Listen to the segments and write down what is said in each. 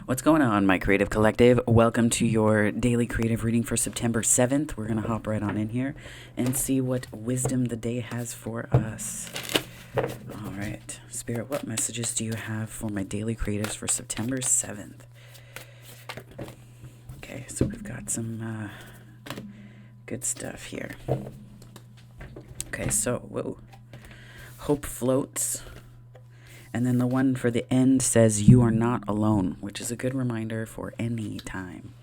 What's going on, my creative collective? Welcome to your daily creative reading for September 7th. We're going to hop right on in here and see what wisdom the day has for us. All right, Spirit, what messages do you have for my daily creatives for September 7th? Okay, so we've got some good stuff here. Okay, so, whoa. Hope floats. And then the one for the end says, you are not alone, which is a good reminder for any time.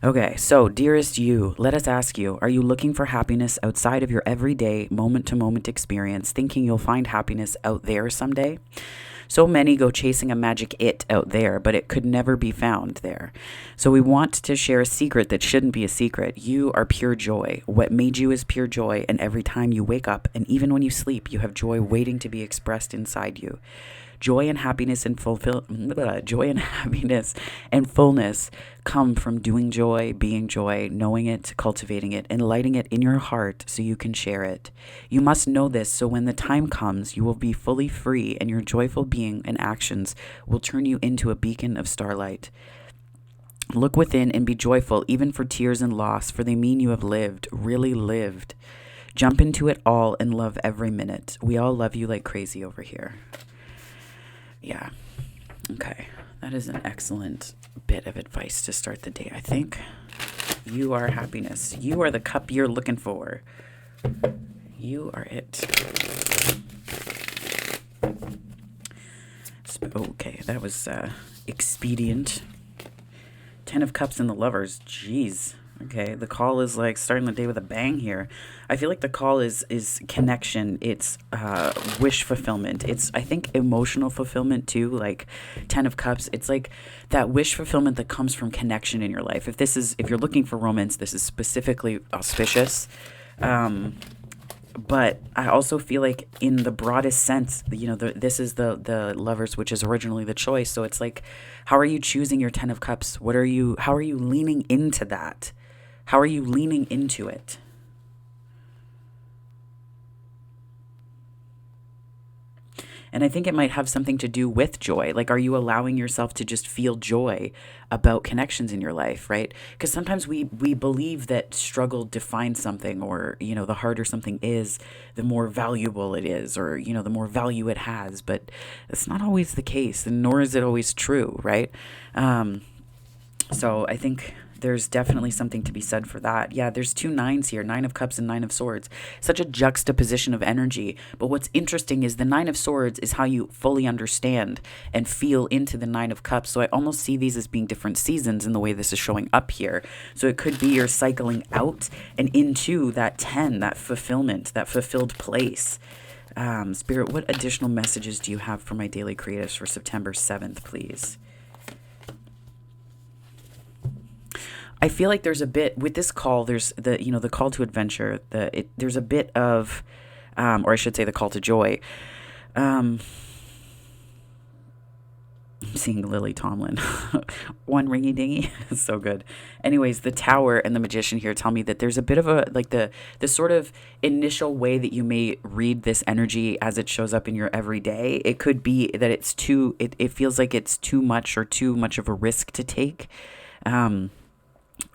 Okay, so dearest you, let us ask you, are you looking for happiness outside of your everyday moment-to-moment experience, thinking you'll find happiness out there someday? So many go chasing a magic it out there, but it could never be found there. So we want to share a secret that shouldn't be a secret. You are pure joy. What made you is pure joy, and every time you wake up, and even when you sleep, you have joy waiting to be expressed inside you. Joy and happiness and fullness come from doing joy, being joy, knowing it, cultivating it, and lighting it in your heart so you can share it. You must know this so when the time comes, you will be fully free and your joyful being and actions will turn you into a beacon of starlight. Look within and be joyful even for tears and loss, for they mean you have lived, really lived. Jump into it all and love every minute. We all love you like crazy over here. Yeah. Okay. That is an excellent bit of advice to start the day, I think. You are happiness. You are the cup you're looking for. You are it. Okay, that was expedient. 10 of Cups and the Lovers. Jeez. Okay, the call is like starting the day with a bang here. I feel like the call is connection. It's wish fulfillment. It's, I think, emotional fulfillment too. Like 10 of Cups. It's like that wish fulfillment that comes from connection in your life. If you're looking for romance, this is specifically auspicious. But I also feel like in the broadest sense, this is the Lovers, which is originally the choice. So it's like, how are you choosing your 10 of Cups? How are you leaning into that? How are you leaning into it? And I think it might have something to do with joy. Like, are you allowing yourself to just feel joy about connections in your life, right? Because sometimes we believe that struggle defines something, or, the harder something is, the more valuable it is, or, the more value it has. But it's not always the case, and nor is it always true, right? So I think there's definitely something to be said for that. Yeah, there's 2 nines here, 9 of Cups and 9 of Swords. Such a juxtaposition of energy. But what's interesting is the 9 of Swords is how you fully understand and feel into the 9 of Cups. So I almost see these as being different seasons in the way this is showing up here. So it could be you're cycling out and into that 10, that fulfillment, that fulfilled place. Spirit, what additional messages do you have for my daily creatives for September 7th, please? I feel like there's a bit with this call. There's the call to adventure. There's a bit of, or I should say, the call to joy. I'm seeing Lily Tomlin, one ringy dingy, so good. Anyways, the Tower and the Magician here tell me that there's a bit of a the sort of initial way that you may read this energy as it shows up in your everyday. It could be that it feels like it's too much or too much of a risk to take.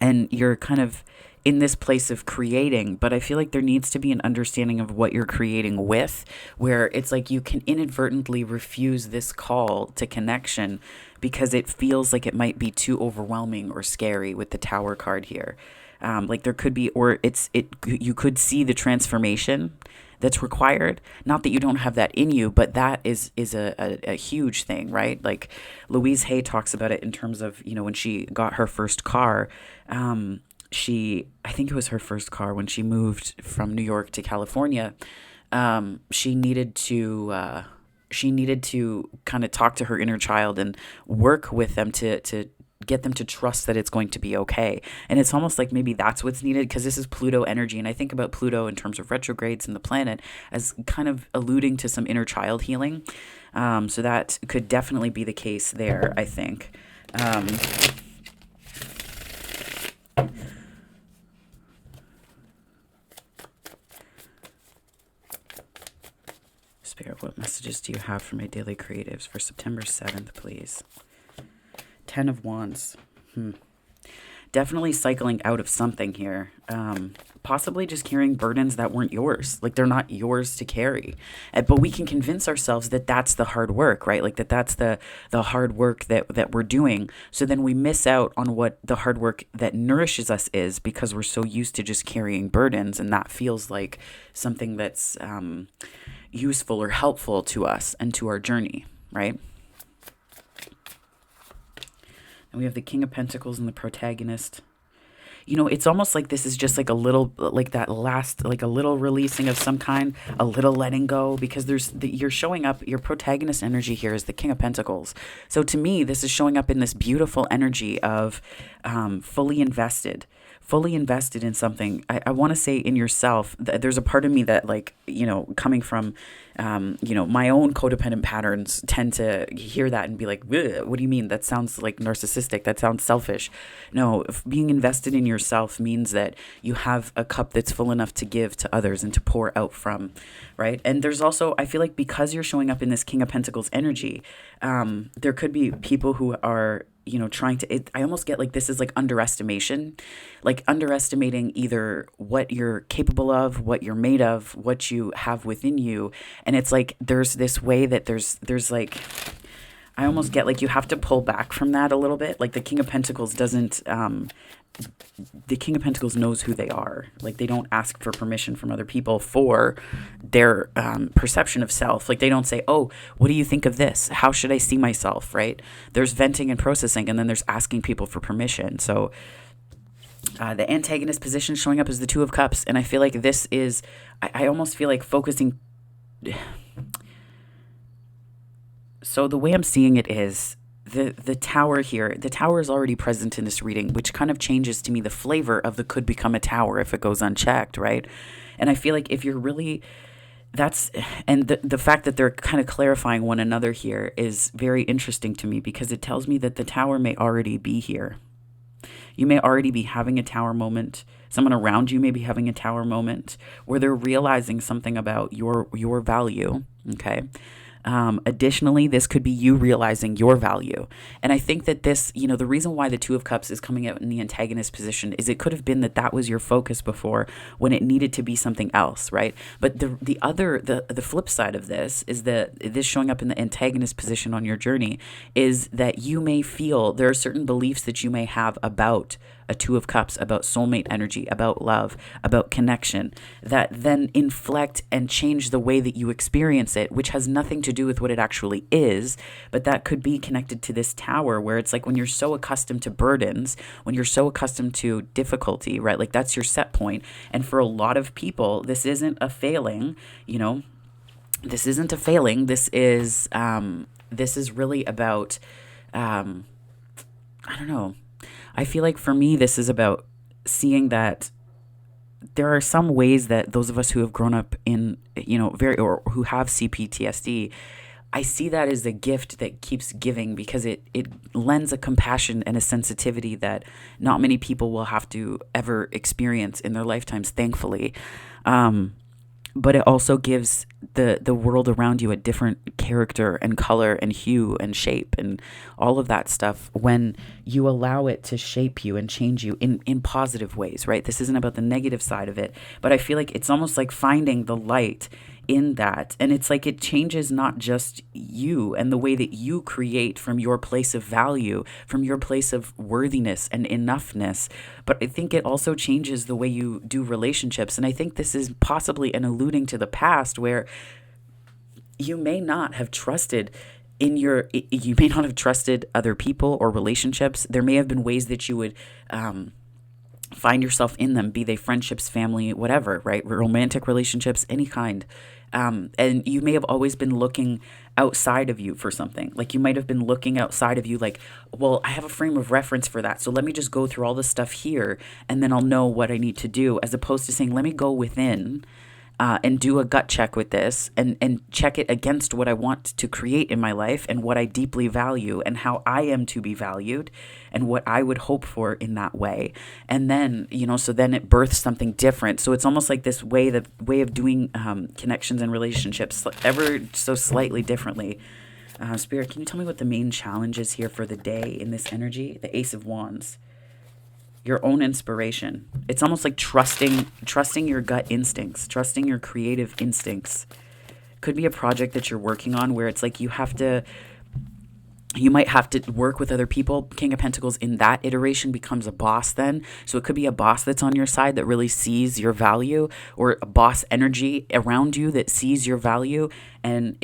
And you're kind of in this place of creating, but I feel like there needs to be an understanding of what you're creating with, where it's like you can inadvertently refuse this call to connection because it feels like it might be too overwhelming or scary with the Tower card here. Like there could be, or you could see the transformation that's required. Not that you don't have that in you, but that is a huge thing, right? Like Louise Hay talks about it in terms of, when she got her first car, I think it was her first car when she moved from New York to California. She needed to kind of talk to her inner child and work with them to get them to trust that it's going to be okay. And it's almost like maybe that's what's needed, because this is Pluto energy. And I think about Pluto in terms of retrogrades and the planet as kind of alluding to some inner child healing. So that could definitely be the case there, I think. Spirit, what messages do you have for my daily creatives for September 7th, please? Ten of Wands. Definitely cycling out of something here. Possibly just carrying burdens that weren't yours. Like they're not yours to carry. But we can convince ourselves that that's the hard work, right? Like that's the hard work that we're doing. So then we miss out on what the hard work that nourishes us is, because we're so used to just carrying burdens, and that feels like something that's useful or helpful to us and to our journey, right? And we have the King of Pentacles and the Protagonist. You know, it's almost like this is just like a little, like that last, like a little releasing of some kind, a little letting go, because you're showing up, your protagonist energy here is the King of Pentacles. So to me, this is showing up in this beautiful energy of fully invested in something. I want to say in yourself. There's a part of me that, like, you know, coming from, you know, my own codependent patterns tend to hear that and be like, what do you mean? That sounds like narcissistic. That sounds selfish. No, being invested in yourself means that you have a cup that's full enough to give to others and to pour out from, right? And there's also, I feel like because you're showing up in this King of Pentacles energy, there could be people who are, you know, trying to, I almost get like this is like underestimation, like underestimating either what you're capable of, what you're made of, what you have within you. And it's like, there's this way that there's like, I almost get like you have to pull back from that a little bit. Like the King of Pentacles doesn't, the King of Pentacles knows who they are. Like they don't ask for permission from other people for their perception of self. Like they don't say, oh, what do you think of this? How should I see myself, right? There's venting and processing, and then there's asking people for permission. So the antagonist position showing up as the Two of Cups. And I feel like this is, I almost feel like focusing. So the way I'm seeing it is, the tower here, the tower is already present in this reading, which kind of changes to me the flavor of the could become a tower if it goes unchecked, right? And I feel like if you're really, and the fact that they're kind of clarifying one another here is very interesting to me, because it tells me that the tower may already be here. You may already be having a tower moment. Someone around you may be having a tower moment where they're realizing something about your value, okay? Additionally, this could be you realizing your value. And I think that this, you know, the reason why the Two of Cups is coming out in the antagonist position is it could have been that was your focus before when it needed to be something else, right? But the flip side of this is that this showing up in the antagonist position on your journey is that you may feel there are certain beliefs that you may have about a Two of Cups, about soulmate energy, about love, about connection, that then inflect and change the way that you experience it, which has nothing to do with what it actually is, but that could be connected to this tower where it's like when you're so accustomed to burdens, when you're so accustomed to difficulty, right? Like that's your set point. And for a lot of people, this isn't a failing, you know, this isn't a failing. This is really about, I don't know. I feel like for me, this is about seeing that there are some ways that those of us who have grown up in, you know, or who have CPTSD, I see that as a gift that keeps giving, because it lends a compassion and a sensitivity that not many people will have to ever experience in their lifetimes, thankfully. But it also gives the world around you a different character and color and hue and shape and all of that stuff when you allow it to shape you and change you in positive ways, right? This isn't about the negative side of it, but I feel like it's almost like finding the light in that. And it's like it changes not just you and the way that you create from your place of value, from your place of worthiness and enoughness, but I think it also changes the way you do relationships. And I think this is possibly an alluding to the past where you may not have trusted you may not have trusted other people or relationships. There may have been ways that you would find yourself in them, be they friendships, family, whatever, right? Romantic relationships, any kind. And you may have always been looking outside of you for something. Like you might have been looking outside of you like, well, I have a frame of reference for that. So let me just go through all this stuff here and then I'll know what I need to do, as opposed to saying, let me go within and do a gut check with this and check it against what I want to create in my life and what I deeply value and how I am to be valued and what I would hope for in that way. And then, you know, so then it births something different. So it's almost like this way, the way of doing connections and relationships ever so slightly differently. Spirit, can you tell me what the main challenge is here for the day in this energy? The Ace of Wands. Your own inspiration. It's almost like trusting your gut instincts, trusting your creative instincts. Could be a project that you're working on where it's like you might have to work with other people. King of Pentacles in that iteration becomes a boss then. So it could be a boss that's on your side that really sees your value, or a boss energy around you that sees your value. And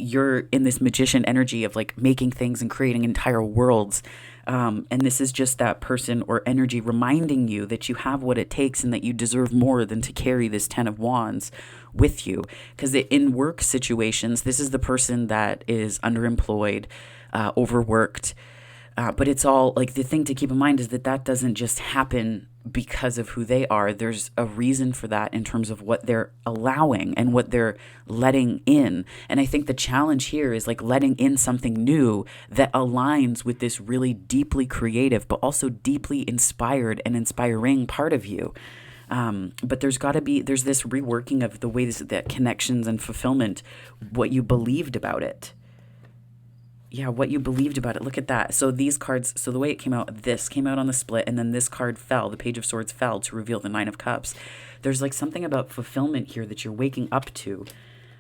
you're in this magician energy of like making things and creating entire worlds. And this is just that person or energy reminding you that you have what it takes and that you deserve more than to carry this 10 of Wands with you. Because in work situations, this is the person that is underemployed, overworked. But it's all like, the thing to keep in mind is that doesn't just happen because of who they are. There's a reason for that in terms of what they're allowing and what they're letting in. And I think the challenge here is like letting in something new that aligns with this really deeply creative, but also deeply inspired and inspiring part of you. But there's this reworking of the ways that connections and fulfillment, what you believed about it. Yeah, what you believed about it. Look at that. So these cards, so the way it came out, this came out on the split, and then this card fell. The Page of Swords fell to reveal the Nine of Cups. There's like something about fulfillment here that you're waking up to.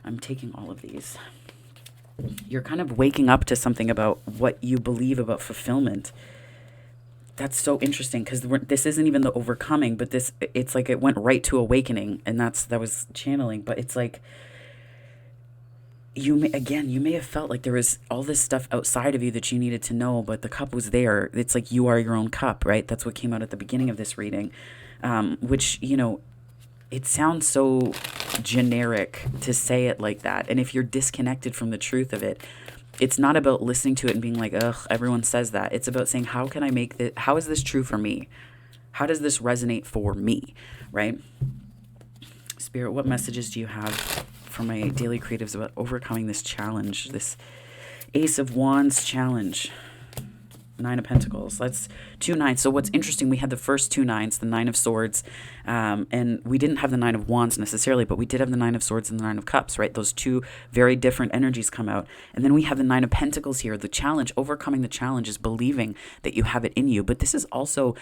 I'm taking all of these. You're kind of waking up to something about what you believe about fulfillment. That's so interesting, because this isn't even the overcoming, but it's like it went right to awakening, and that was channeling. But it's like, you may have felt like there was all this stuff outside of you that you needed to know, but the cup was there. It's like you are your own cup, right? That's what came out at the beginning of this reading, which, it sounds so generic to say it like that. And if you're disconnected from the truth of it, it's not about listening to it and being like, ugh, everyone says that. It's about saying, how is this true for me? How does this resonate for me, right? Spirit, what messages do you have for my daily creatives about overcoming this challenge, this Ace of Wands challenge? Nine of Pentacles. That's 2 nines. So what's interesting, we had the first 2 nines, the Nine of Swords, and we didn't have the Nine of Wands necessarily, but we did have the Nine of Swords and the Nine of Cups, right? Those two very different energies come out. And then we have the Nine of Pentacles here. The challenge, overcoming the challenge, is believing that you have it in you. But this is also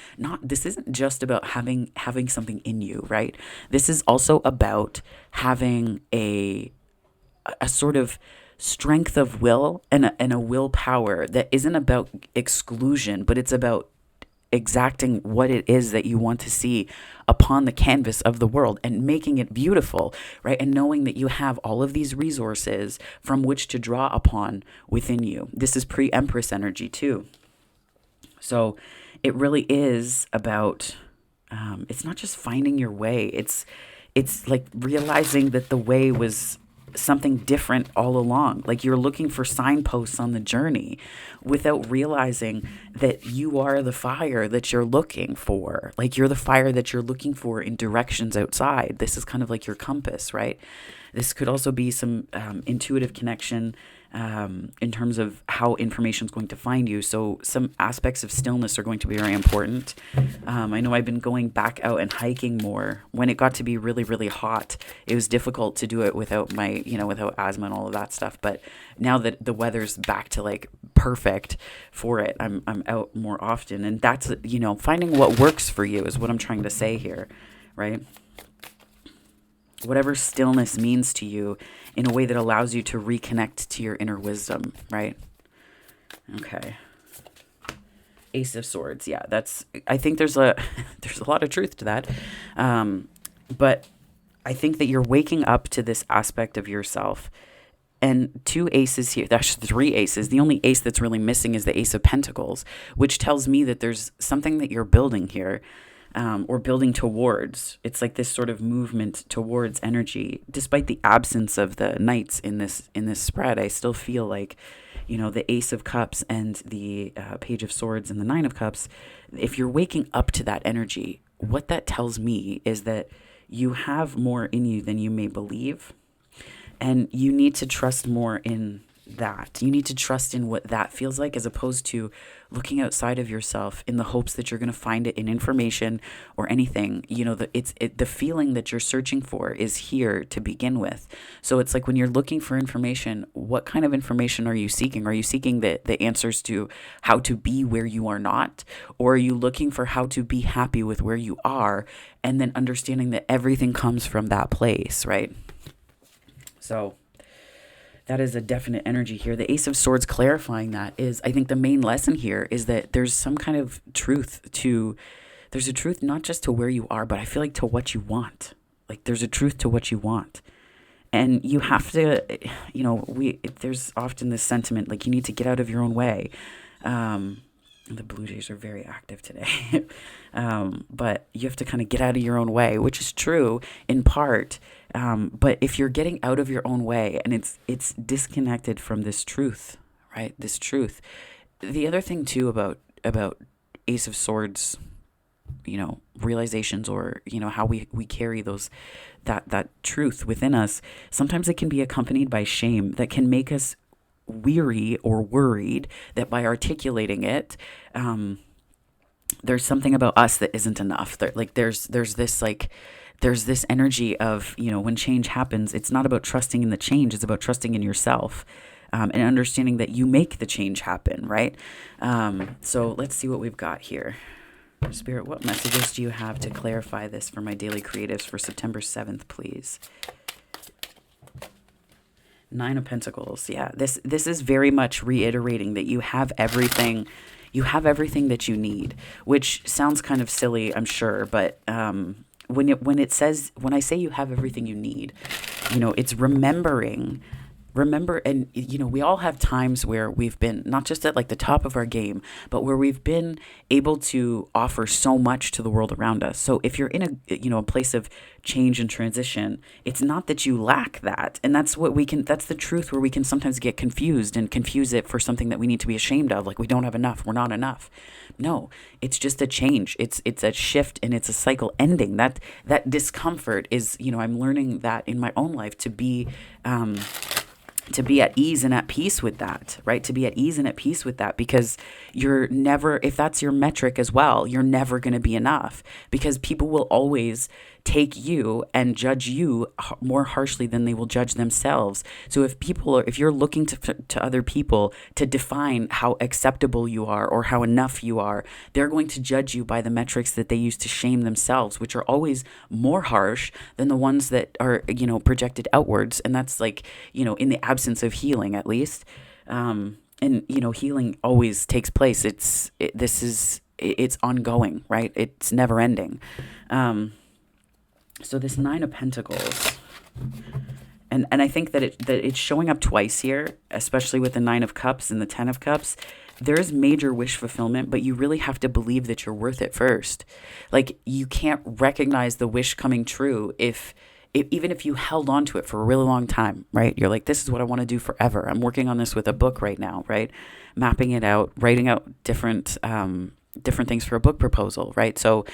this isn't just about having something in you, right? This is also about having a sort of strength of will and a willpower that isn't about exclusion, but it's about exacting what it is that you want to see upon the canvas of the world and making it beautiful, right? And knowing that you have all of these resources from which to draw upon within you. This is pre-Empress energy too. So it really is about, it's not just finding your way. It's like realizing that the way was something different all along. Like you're looking for signposts on the journey without realizing that you are the fire that you're looking for. Like you're the fire that you're looking for in directions outside. This is kind of like your compass, right? This could also be some intuitive connection in terms of how information is going to find you. So some aspects of stillness are going to be very important. I know I've been going back out and hiking more. When it got to be really, really hot, it was difficult to do it without without asthma and all of that stuff. But now that the weather's back to like perfect for it, I'm out more often. And that's, finding what works for you is what I'm trying to say here, right? Whatever stillness means to you in a way that allows you to reconnect to your inner wisdom, right? Okay. Ace of Swords. Yeah, I think there's a lot of truth to that. But I think that you're waking up to this aspect of yourself. And 2 aces here, there's 3 aces. The only ace that's really missing is the Ace of Pentacles, which tells me that there's something that you're building here. Or building towards. It's like this sort of movement towards energy. Despite the absence of the knights in this spread, I still feel like, the Ace of Cups and the Page of Swords and the Nine of Cups, if you're waking up to that energy, what that tells me is that you have more in you than you may believe. And you need to trust more in that. You need to trust in what that feels like, as opposed to looking outside of yourself in the hopes that you're going to find it in information or anything. The feeling that you're searching for is here to begin with. So it's like when you're looking for information, what kind of information are you seeking? Are you seeking the answers to how to be where you are not? Or are you looking for how to be happy with where you are, and then understanding that everything comes from that place, right? So that is a definite energy here. The Ace of Swords clarifying that is, I think the main lesson here is that there's some kind of there's a truth not just to where you are, but I feel like to what you want. Like there's a truth to what you want. And you have to, there's often this sentiment, like you need to get out of your own way. The Blue Jays are very active today. But you have to kind of get out of your own way, which is true in part. But if you're getting out of your own way and it's disconnected from this truth, right? This truth. The other thing too about Ace of Swords, realizations, or, how we carry that truth within us, sometimes it can be accompanied by shame that can make us weary or worried that by articulating it, there's something about us that isn't enough. There's this energy of, when change happens, it's not about trusting in the change, it's about trusting in yourself, and understanding that you make the change happen, right? So let's see what we've got here. Spirit, what messages do you have to clarify this for my daily creatives for September 7th, please? 9 of Pentacles. Yeah, this is very much reiterating that you have everything that you need, which sounds kind of silly, I'm sure, but when I say you have everything you need, it's remember, and we all have times where we've been not just at like the top of our game, but where we've been able to offer so much to the world around us. So if you're in a place of change and transition, it's not that you lack that. And that's the truth, where we can sometimes get confused and confuse it for something that we need to be ashamed of. Like we don't have enough, we're not enough. No, it's just a change. It's a shift, and it's a cycle ending. That discomfort is, I'm learning that in my own life to be at ease and at peace with that, right? To be at ease and at peace with that, because you're never, if that's your metric as well, you're never going to be enough, because people will always take you and judge you more harshly than they will judge themselves. So if you're looking to other people to define how acceptable you are or how enough you are, they're going to judge you by the metrics that they use to shame themselves, which are always more harsh than the ones that are, projected outwards. And that's like, in the absence of healing, at least. And healing always takes place. It's ongoing, right? It's never ending. So this 9 of Pentacles, and I think that it's showing up twice here, especially with the 9 of Cups and the 10 of Cups. There is major wish fulfillment, but you really have to believe that you're worth it first. Like, you can't recognize the wish coming true even if you held on to it for a really long time, right? You're like, this is what I want to do forever. I'm working on this with a book right now, right? Mapping it out, writing out different things for a book proposal, right? So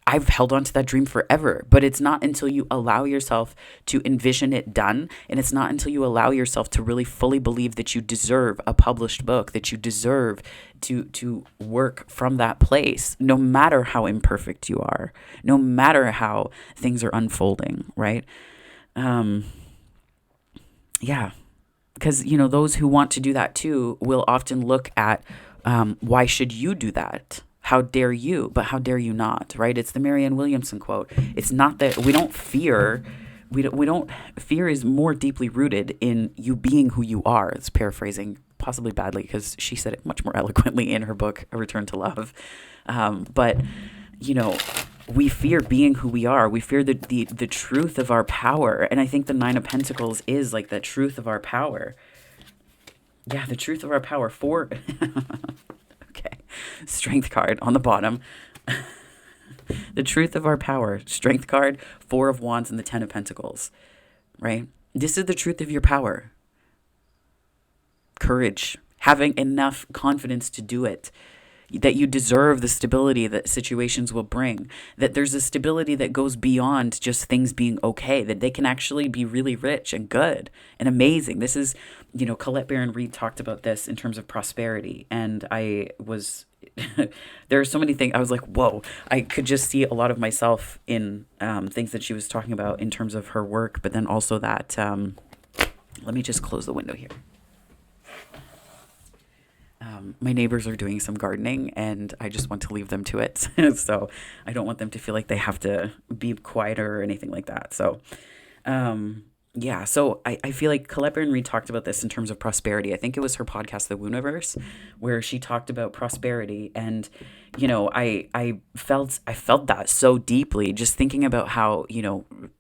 I've held on to that dream forever, but it's not until you allow yourself to envision it done, and it's not until you allow yourself to really fully believe that you deserve a published book, that you deserve to work from that place, no matter how imperfect you are, no matter how things are unfolding, right? Yeah, because, those who want to do that too will often look at, why should you do that? How dare you? But how dare you not, right? It's the Marianne Williamson quote. It's not that we don't fear. Fear is more deeply rooted in you being who you are. It's paraphrasing possibly badly, because she said it much more eloquently in her book, A Return to Love. But we fear being who we are. We fear the truth of our power. And I think the 9 of Pentacles is like the truth of our power. Yeah, the truth of our power. Okay. Strength card on the bottom. The truth of our power. Strength card, 4 of Wands, and the 10 of Pentacles. Right? This is the truth of your power. Courage. Having enough confidence to do it. that you deserve the stability that situations will bring, that there's a stability that goes beyond just things being okay, that they can actually be really rich and good and amazing. This is, Colette Baron-Reid talked about this in terms of prosperity. And I was, there are so many things. I was like, whoa, I could just see a lot of myself in things that she was talking about in terms of her work, but then also that, let me just close the window here. My neighbors are doing some gardening and I just want to leave them to it. So I don't want them to feel like they have to be quieter or anything like that. So, so I feel like Colette Baron-Reid talked about this in terms of prosperity. I think it was her podcast, The Wooniverse, where she talked about prosperity. And, I felt that so deeply, just thinking about how,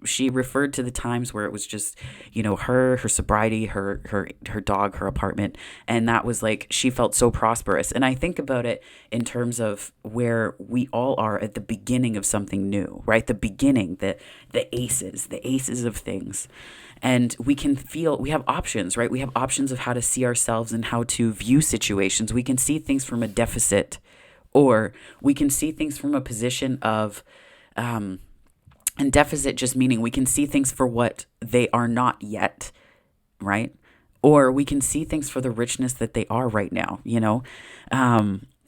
she referred to the times where it was just, her sobriety, her dog, her apartment. And that was like, she felt so prosperous. And I think about it in terms of where we all are at the beginning of something new, right? The beginning, the aces of things. And we have options, right? We have options of how to see ourselves and how to view situations. We can see things from a deficit, or we can see things from a position of, and deficit just meaning we can see things for what they are not yet, right? Or we can see things for the richness that they are right now,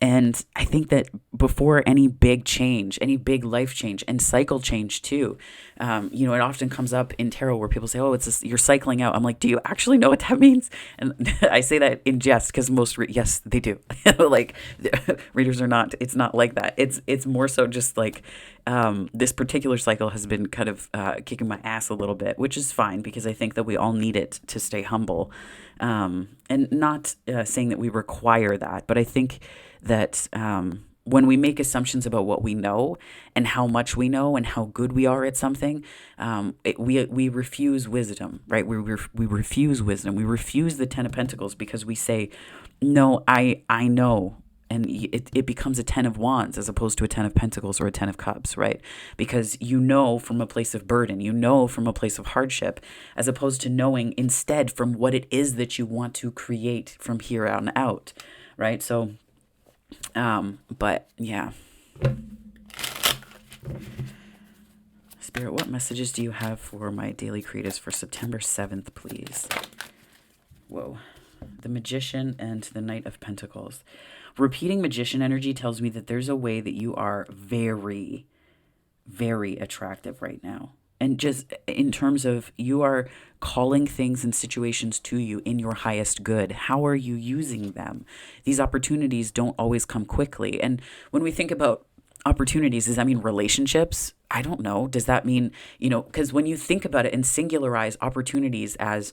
And I think that before any big change, any big life change and cycle change too, it often comes up in tarot where people say, oh, you're cycling out. I'm like, do you actually know what that means? And I say that in jest because yes, they do. Like readers are not, it's not like that. It's more so just like this particular cycle has been kind of kicking my ass a little bit, which is fine because I think that we all need it to stay humble. And not saying that we require that, but I think that when we make assumptions about what we know and how much we know and how good we are at something, we refuse wisdom, right? We refuse wisdom. We refuse the Ten of Pentacles because we say, no, I know. And it becomes a 10 of Wands as opposed to a 10 of Pentacles or a 10 of Cups, right? Because from a place of burden, from a place of hardship, as opposed to knowing instead from what it is that you want to create from here on out, right? So, but yeah. Spirit, what messages do you have for my daily creatives for September 7th, please? Whoa. The Magician and the Knight of Pentacles. Repeating Magician energy tells me that there's a way that you are very, very attractive right now. And just in terms of you are calling things and situations to you in your highest good. How are you using them? These opportunities don't always come quickly. And when we think about opportunities, does that mean relationships? I don't know. Does that mean, because when you think about it and singularize opportunities as,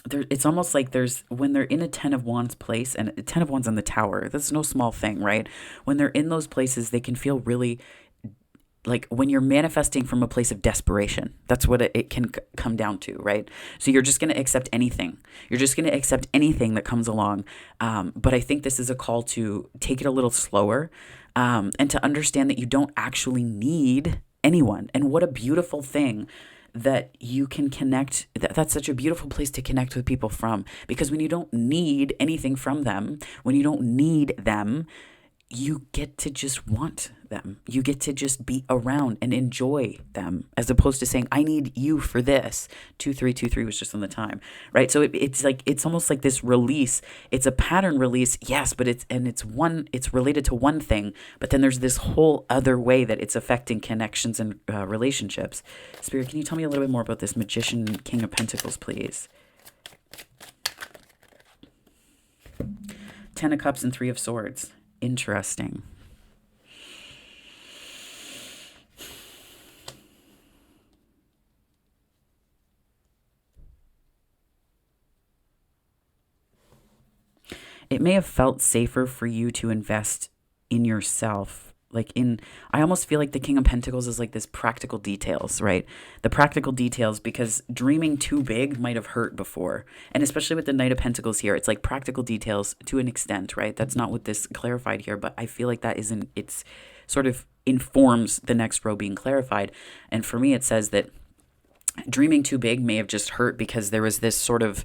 it's almost like when they're in a 10 of Wands place and a 10 of Wands on the Tower, that's no small thing, right? When they're in those places, they can feel really like when you're manifesting from a place of desperation. That's what it can come down to, right? So you're just going to accept anything. You're just going to accept anything that comes along. But I think this is a call to take it a little slower and to understand that you don't actually need anyone. And what a beautiful thing that you can connect. That's such a beautiful place to connect with people from, because when you don't need anything from them, when you don't need them, you get to just want them. You get to just be around and enjoy them, as opposed to saying, I need you for this. 2323 was just on the time, right? So it's almost like this release. It's a pattern release, yes, but it's related to one thing, but then there's this whole other way that it's affecting connections and relationships. Spirit, can you tell me a little bit more about this Magician, King of Pentacles, please? 10 of Cups and 3 of Swords. Interesting. It may have felt safer for you to invest in yourself. I almost feel like the King of Pentacles is like this practical details, right? The practical details, because dreaming too big might have hurt before. And especially with the Knight of Pentacles here, it's like practical details to an extent, right? That's not what this clarified here, but I feel like it's sort of informs the next row being clarified. And for me, it says that dreaming too big may have just hurt because there was this sort of,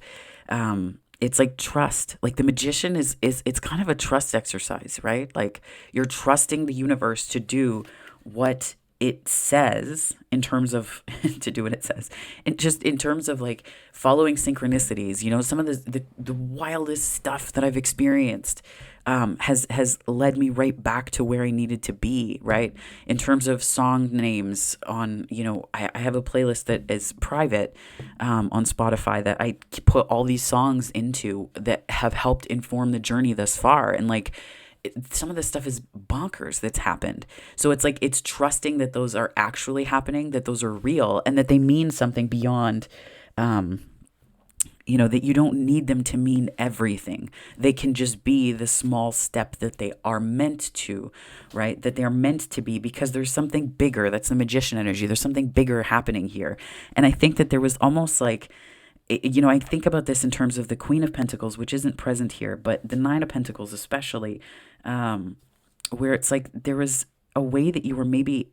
it's like trust. Like the magician is it's kind of a trust exercise, right? Like you're trusting the universe to do what it says in terms of to do what it says, and just in terms of like following synchronicities. Some of the wildest stuff that I've experienced has led me right back to where I needed to be, right? In terms of song names on, I have a playlist that is private on Spotify that I put all these songs into that have helped inform the journey thus far. And like, some of this stuff is bonkers that's happened. So it's like, it's trusting that those are actually happening, that those are real, and that they mean something beyond, that you don't need them to mean everything. They can just be the small step that they are meant to, right? That they're meant to be, because there's something bigger. That's the magician energy. There's something bigger happening here. And I think that there was almost like, I think about this in terms of the Queen of Pentacles, which isn't present here, but the Nine of Pentacles especially, where it's like there was a way that you were maybe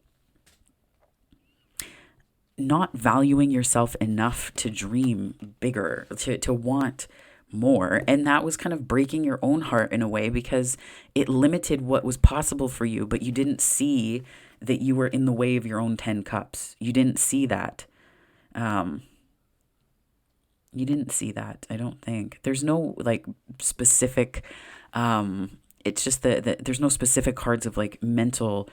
not valuing yourself enough to dream bigger, to want more. And that was kind of breaking your own heart in a way, because it limited what was possible for you, but you didn't see that you were in the way of your own 10 cups. You didn't see that. You didn't see that, I don't think. There's no like specific, it's just that there's no specific cards of like mental,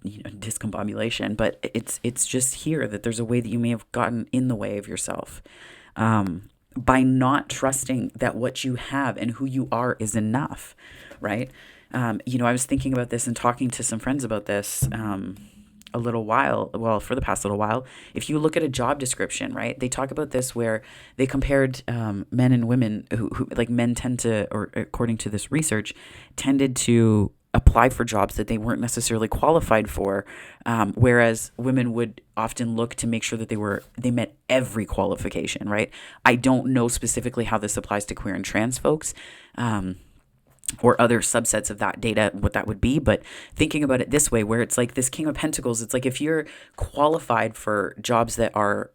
discombobulation, but it's just here that there's a way that you may have gotten in the way of yourself, by not trusting that what you have and who you are is enough, right? I was thinking about this and talking to some friends about this, for the past little while. If you look at a job description, right, they talk about this where they compared men and women who like men tend to, or according to this research, tended to apply for jobs that they weren't necessarily qualified for, whereas women would often look to make sure that they met every qualification, right? I don't know specifically how this applies to queer and trans folks, or other subsets of that data, what that would be. But thinking about it this way, where it's like this King of Pentacles, it's like if you're qualified for jobs that are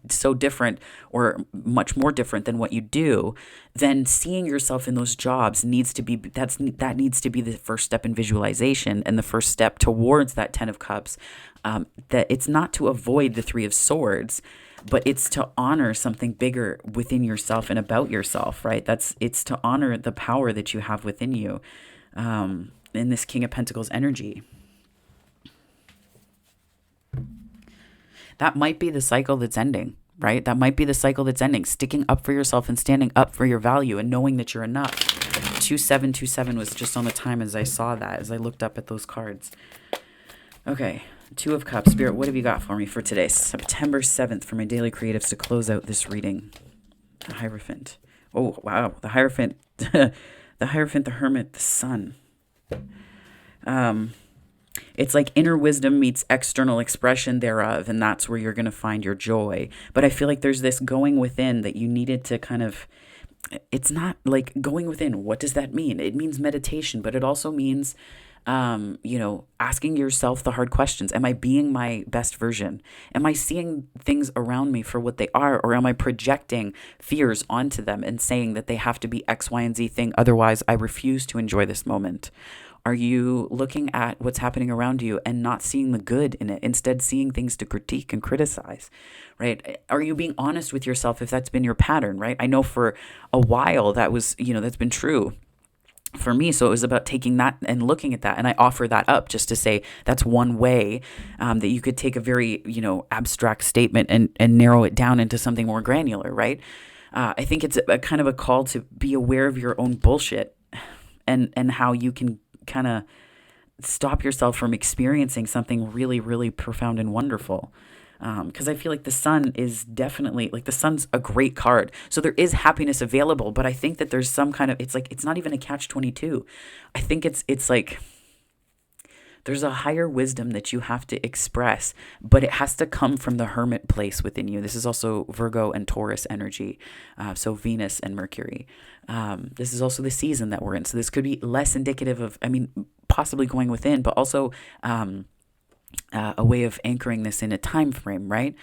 so different or much more different than what you do, then seeing yourself in those jobs needs to be the first step in visualization, and the first step towards that 10 of Cups. That it's not to avoid the Three of Swords, but it's to honor something bigger within yourself and about yourself, right? It's to honor the power that you have within you, in this King of Pentacles energy. That might be the cycle that's ending, right? That might be the cycle that's ending. Sticking up for yourself and standing up for your value and knowing that you're enough. 2727 was just on the time as I saw that, as I looked up at those cards. Okay. Two of Cups. Spirit, what have you got for me for today, September 7th, for my daily creatives to close out this reading? The Hierophant. Oh, wow. The Hierophant. The Hierophant, the Hermit, the Sun. It's like inner wisdom meets external expression thereof, and that's where you're going to find your joy. But I feel like there's this going within that you needed to kind of... It's not like going within. What does that mean? It means meditation, but it also means... asking yourself the hard questions. Am I being my best version? Am I seeing things around me for what they are? Or am I projecting fears onto them and saying that they have to be X, Y, and Z thing? Otherwise, I refuse to enjoy this moment. Are you looking at what's happening around you and not seeing the good in it, instead seeing things to critique and criticize, right? Are you being honest with yourself if that's been your pattern, right? I know for a while that was, that's been true for me. So it was about taking that and looking at that. And I offer that up just to say that's one way that you could take a very, abstract statement and narrow it down into something more granular, right? I think it's a kind of a call to be aware of your own bullshit and how you can kind of stop yourself from experiencing something really, really profound and wonderful. Because I feel like the Sun is definitely, like, the Sun's a great card. So there is happiness available, but I think that there's some kind of, it's like, it's not even a catch-22. I think it's like, there's a higher wisdom that you have to express, but it has to come from the Hermit place within you. This is also Virgo and Taurus energy, so Venus and Mercury. This is also the season that we're in. So this could be less indicative of, possibly going within, but also a way of anchoring this in a time frame, right?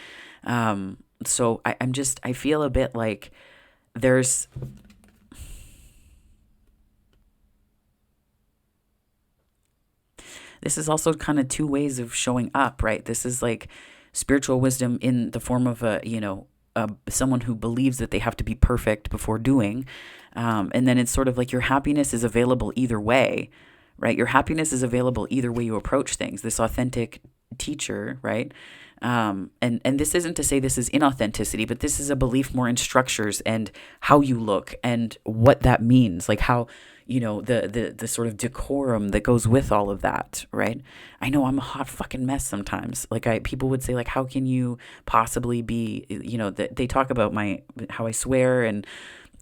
So I feel a bit like there's this is also kind of two ways of showing up, right? This is like spiritual wisdom in the form of someone who believes that they have to be perfect before doing. And then it's sort of like your happiness is available either way, right? Your happiness is available either way you approach things. This authentic teacher, right? And this isn't to say this is inauthenticity, but this is a belief more in structures and how you look and what that means, like how, the sort of decorum that goes with all of that, right? I know I'm a hot fucking mess sometimes. Like people would say, like, how can you possibly be, they talk about how I swear and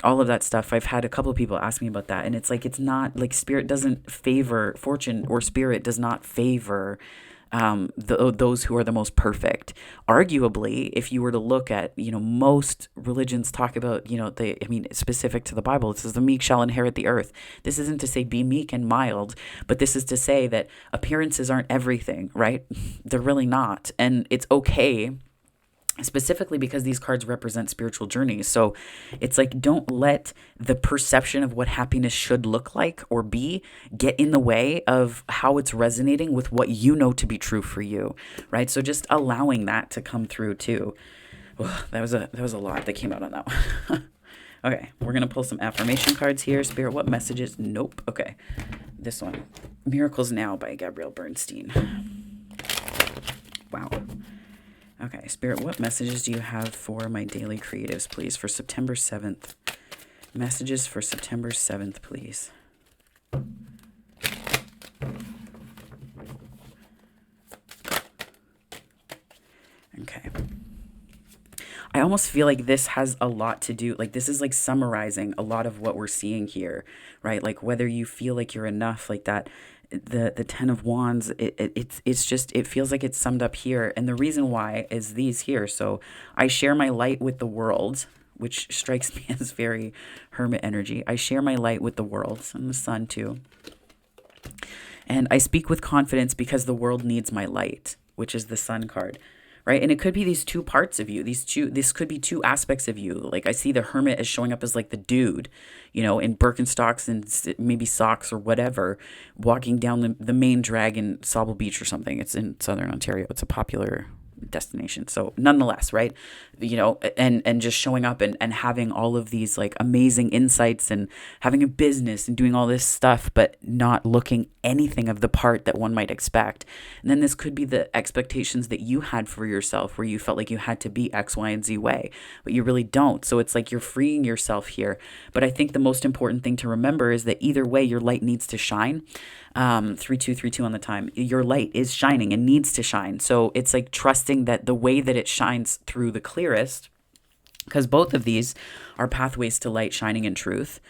all of that stuff. I've had a couple of people ask me about that, and it's like, it's not like spirit doesn't favor fortune, or spirit does not favor those who are the most perfect. Arguably, if you were to look at, most religions talk about, specific to the Bible, it says the meek shall inherit the earth. This isn't to say be meek and mild, but this is to say that appearances aren't everything, right? They're really not. And it's okay, specifically because these cards represent spiritual journeys. So it's like, don't let the perception of what happiness should look like or be get in the way of how it's resonating with what you know to be true for you, right? So just allowing that to come through too. Ugh, that was a lot that came out on that one. Okay, we're going to pull some affirmation cards here. Spirit, what messages? Nope. Okay, this one. Miracles Now by Gabrielle Bernstein. Wow. Okay, Spirit, what messages do you have for my daily creatives, please, for September 7th? Messages for September 7th, please. Okay. I almost feel like this has a lot to do, like this is like summarizing a lot of what we're seeing here, right? Like whether you feel like you're enough, like that, the 10 of Wands, it's just, it feels like it's summed up here. And the reason why is these here. So I share my light with the world, which strikes me as very hermit energy. I share my light with the world, and the sun too. And I speak with confidence because the world needs my light, which is the sun card. Right. And it could be these two parts of you, this could be two aspects of you. Like I see the hermit as showing up as like the dude, in Birkenstocks and maybe socks or whatever, walking down the main drag in Sauble Beach or something. It's in Southern Ontario. It's a popular destination. So nonetheless, right, and just showing up and having all of these like amazing insights and having a business and doing all this stuff, but not looking anything of the part that one might expect. And then this could be the expectations that you had for yourself, where you felt like you had to be X, Y, and Z way, but you really don't. So it's like you're freeing yourself here. But I think the most important thing to remember is that either way, your light needs to shine. 3232 on the time. Your light is shining and needs to shine. So it's like trusting that the way that it shines through the clearest, because both of these are pathways to light, shining, and truth,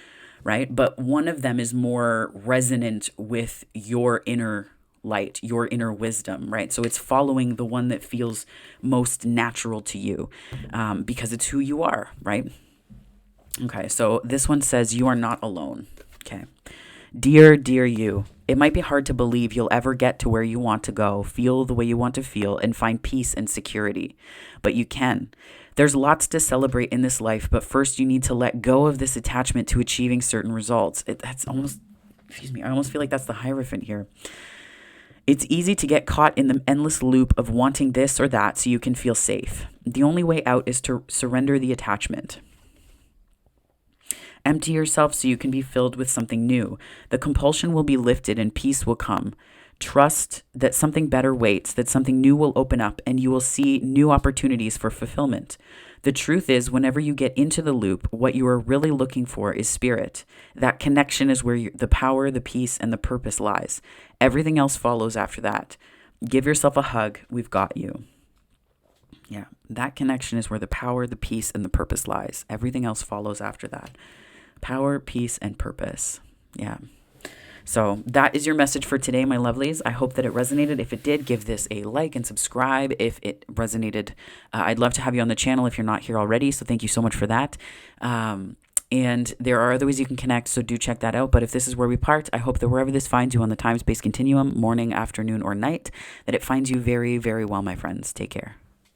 right? But one of them is more resonant with your inner light, your inner wisdom, right? So it's following the one that feels most natural to you, because it's who you are, right? Okay, so this one says, you are not alone. Okay. Dear you, it might be hard to believe you'll ever get to where you want to go, feel the way you want to feel, and find peace and security. But you can. There's lots to celebrate in this life, but first you need to let go of this attachment to achieving certain results. I almost feel like that's the Hierophant here. It's easy to get caught in the endless loop of wanting this or that so you can feel safe. The only way out is to surrender the attachment. Empty yourself so you can be filled with something new. The compulsion will be lifted and peace will come. Trust that something better waits, that something new will open up, and you will see new opportunities for fulfillment. The truth is, whenever you get into the loop, what you are really looking for is spirit. That connection is where the power, the peace, and the purpose lies. Everything else follows after that. Give yourself a hug. We've got you. Yeah, that connection is where the power, the peace, and the purpose lies. Everything else follows after that. Power, peace, and purpose. Yeah. So that is your message for today, my lovelies. I hope that it resonated. If it did, give this a like and subscribe. If it resonated, I'd love to have you on the channel if you're not here already. So thank you so much for that. And there are other ways you can connect, so do check that out. But if this is where we part, I hope that wherever this finds you on the time-space continuum, morning, afternoon, or night, that it finds you very, very well, my friends. Take care.